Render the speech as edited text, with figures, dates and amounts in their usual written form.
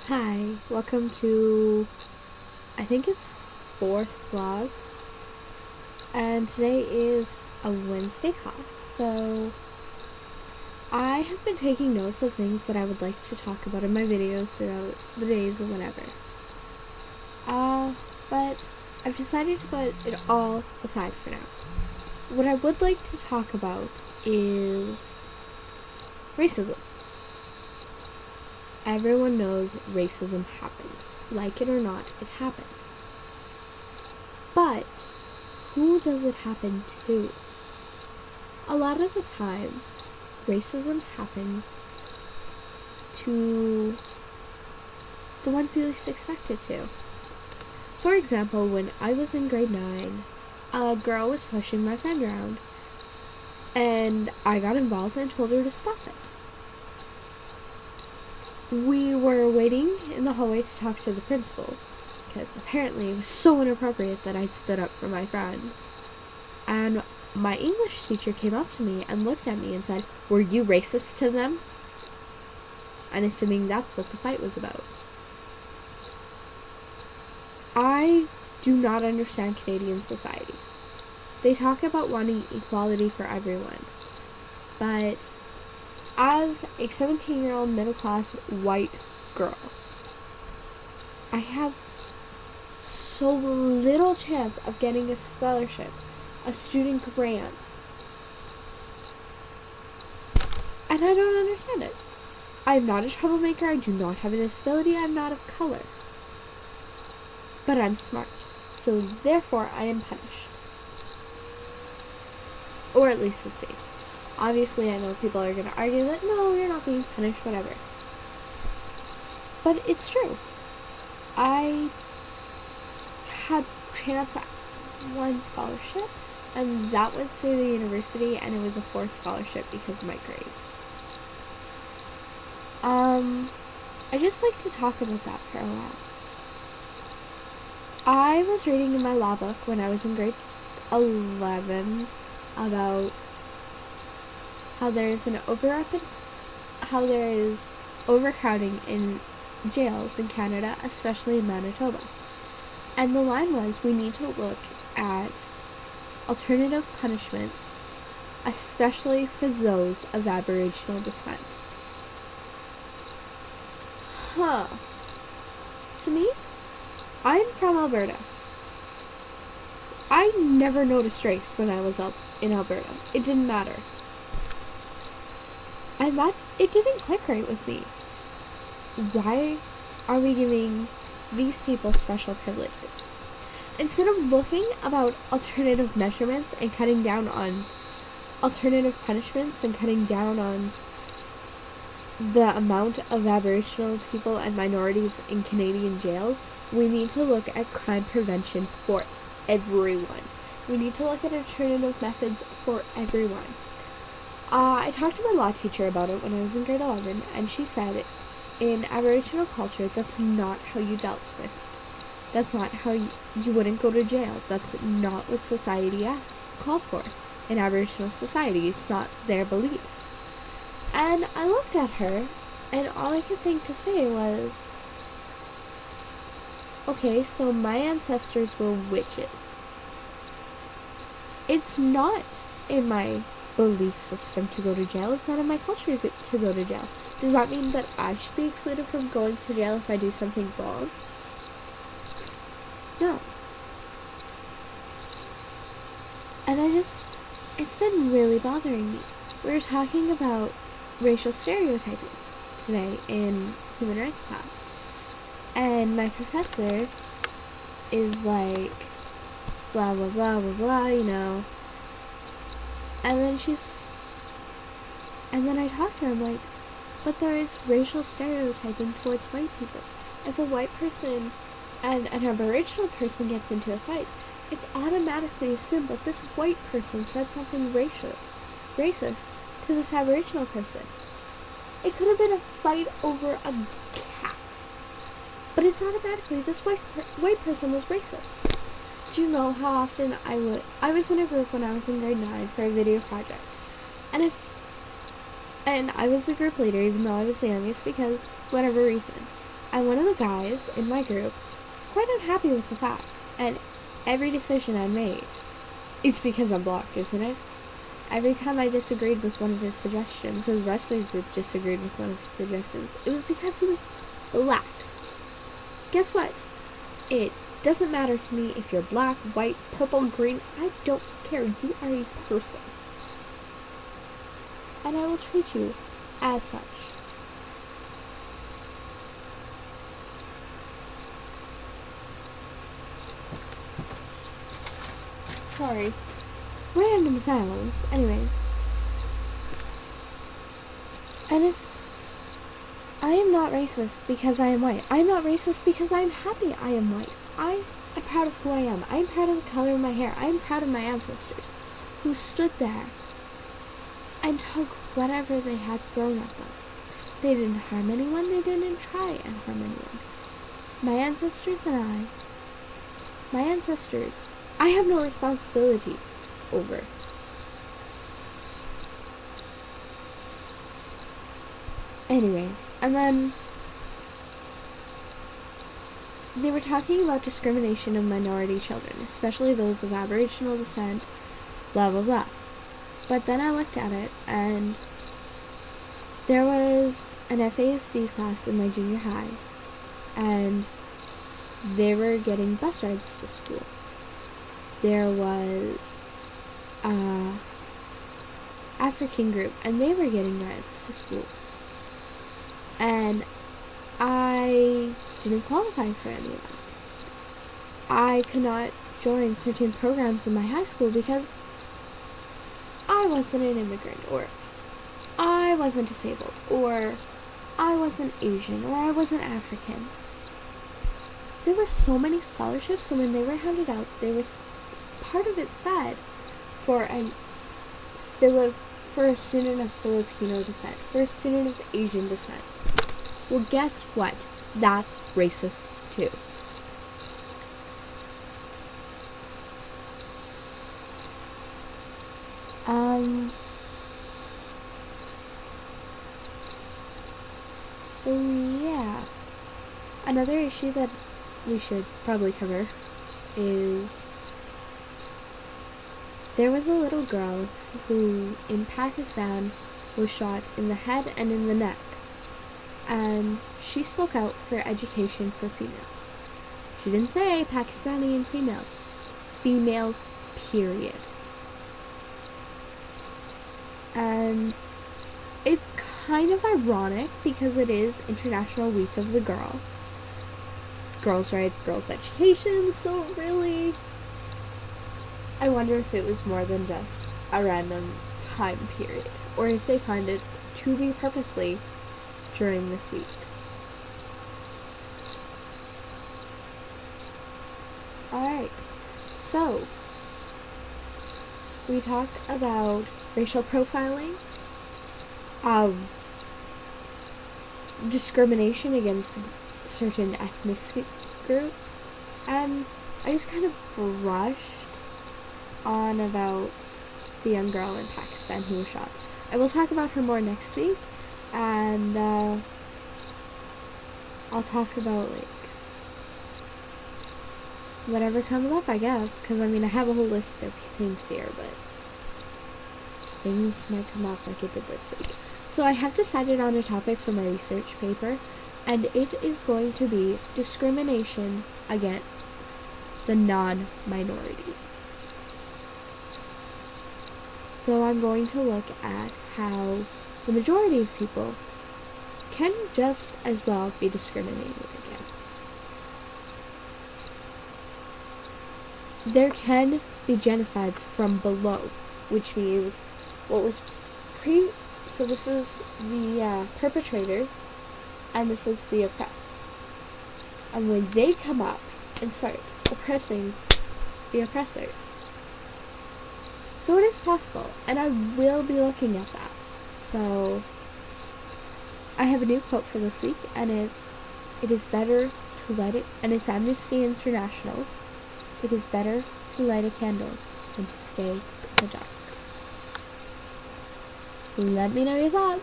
Hi, welcome to, I think it's fourth vlog, and today is a Wednesday class, so I have been taking notes of things that I would like to talk about in my videos throughout the days and whenever. But I've decided to put it all aside for now. What I would like to talk about is racism. Everyone knows racism happens. Like it or not, it happens. But who does it happen to? A lot of the time, racism happens to the ones you least expect it to. For example, when I was in grade 9, a girl was pushing my friend around, and I got involved and told her to stop it. We were waiting in the hallway to talk to the principal, because apparently it was so inappropriate that I'd stood up for my friend. And my English teacher came up to me and looked at me and said, "Were you racist to them?" And assuming that's what the fight was about. I do not understand Canadian society. They talk about wanting equality for everyone, but as a 17-year-old middle-class white girl, I have so little chance of getting a scholarship, a student grant, and I don't understand it. I'm not a troublemaker, I do not have a disability, I'm not of color. But I'm smart, so therefore I am punished. Or at least it seems. Obviously, I know people are going to argue that, no, you're not being punished, whatever. But it's true. I had chance at one scholarship, and that was through the university, and it was a forced scholarship because of my grades. I just like to talk about that for a while. I was reading in my law book when I was in grade 11 about how there is overcrowding in jails in Canada, especially in Manitoba. And the line was, we need to look at alternative punishments, especially for those of Aboriginal descent. To me, I'm from Alberta. I never noticed race when I was in Alberta. It didn't matter. And it didn't click right with me. Why are we giving these people special privileges? Instead of looking about alternative measurements and cutting down on alternative punishments and cutting down on the amount of Aboriginal people and minorities in Canadian jails, we need to look at crime prevention for everyone. We need to look at alternative methods for everyone. I talked to my law teacher about it when I was in grade 11, and she said in Aboriginal culture, that's not how you dealt with it. That's not how you wouldn't go to jail. That's not what society called for. In Aboriginal society, it's not their beliefs. And I looked at her, and all I could think to say was, okay, so my ancestors were witches. It's not in my belief system to go to jail. It's not in my culture to go to jail. Does that mean that I should be excluded from going to jail if I do something wrong? No. And it's been really bothering me. We were talking about racial stereotyping today in human rights class. And my professor is like, blah, blah, blah, blah, blah, And then I talked to her, I'm like, but there is racial stereotyping towards white people. If a white person and an Aboriginal person gets into a fight, it's automatically assumed that this white person said something racist to this Aboriginal person. It could have been a fight over a cat, but it's automatically this white person was racist. Do you know how often I was in a group when I was in grade 9 for a video project, and I was the group leader even though I was the youngest because whatever reason. And one of the guys in my group quite unhappy with the fact, and every decision I made, it's because I'm black, isn't it? Every time I disagreed with one of his suggestions, or the rest of the group disagreed with one of his suggestions, it was because he was black. Guess what? It doesn't matter to me if you're black, white, purple, green. I don't care. You are a person. And I will treat you as such. Sorry. Random sounds. Anyways. And I am not racist because I am white. I am not racist because I am happy I am white. I am proud of who I am. I am proud of the color of my hair. I am proud of my ancestors who stood there and took whatever they had thrown at them. They didn't harm anyone. They didn't try and harm anyone. My ancestors, I have no responsibility over. Anyways, and then they were talking about discrimination of minority children, especially those of Aboriginal descent, blah blah blah. But then I looked at it, and there was an FASD class in my junior high, and they were getting bus rides to school. There was a African group, and they were getting rides to school. And I didn't qualify for any of that. I could not join certain programs in my high school because I wasn't an immigrant, or I wasn't disabled, or I wasn't Asian, or I wasn't African. There were so many scholarships, and when they were handed out, there was part of it said for a student of Filipino descent, for a student of Asian descent. Well, guess what? That's racist too. So yeah. Another issue that we should probably cover is there was a little girl who in Pakistan was shot in the head and in the neck, and she spoke out for education for females. She didn't say Pakistani females. Females, period. And it's kind of ironic because it is International Week of the Girl. Girls' rights, girls' education, so really, I wonder if it was more than just a random time period, or if they planned it to be purposely during this week. Alright, so we talked about racial profiling, discrimination against certain ethnic groups, and I just kind of brushed on about the young girl in Pakistan who was shot. I will talk about her more next week, and I'll talk about whatever comes up, I guess, because I have a whole list of things here, but things might come up like it did this week. So I have decided on a topic for my research paper, and it is going to be discrimination against the non-minorities. So I'm going to look at how the majority of people can just as well be discriminated against. There can be genocides from below, which means what was so this is the perpetrators, and this is the oppressed. And when they come up and start oppressing the oppressors. So it is possible, and I will be looking at that. So I have a new quote for this week, and it is better to light it, and it's Amnesty International's. It is better to light a candle than to stay in the dark. Let me know your thoughts.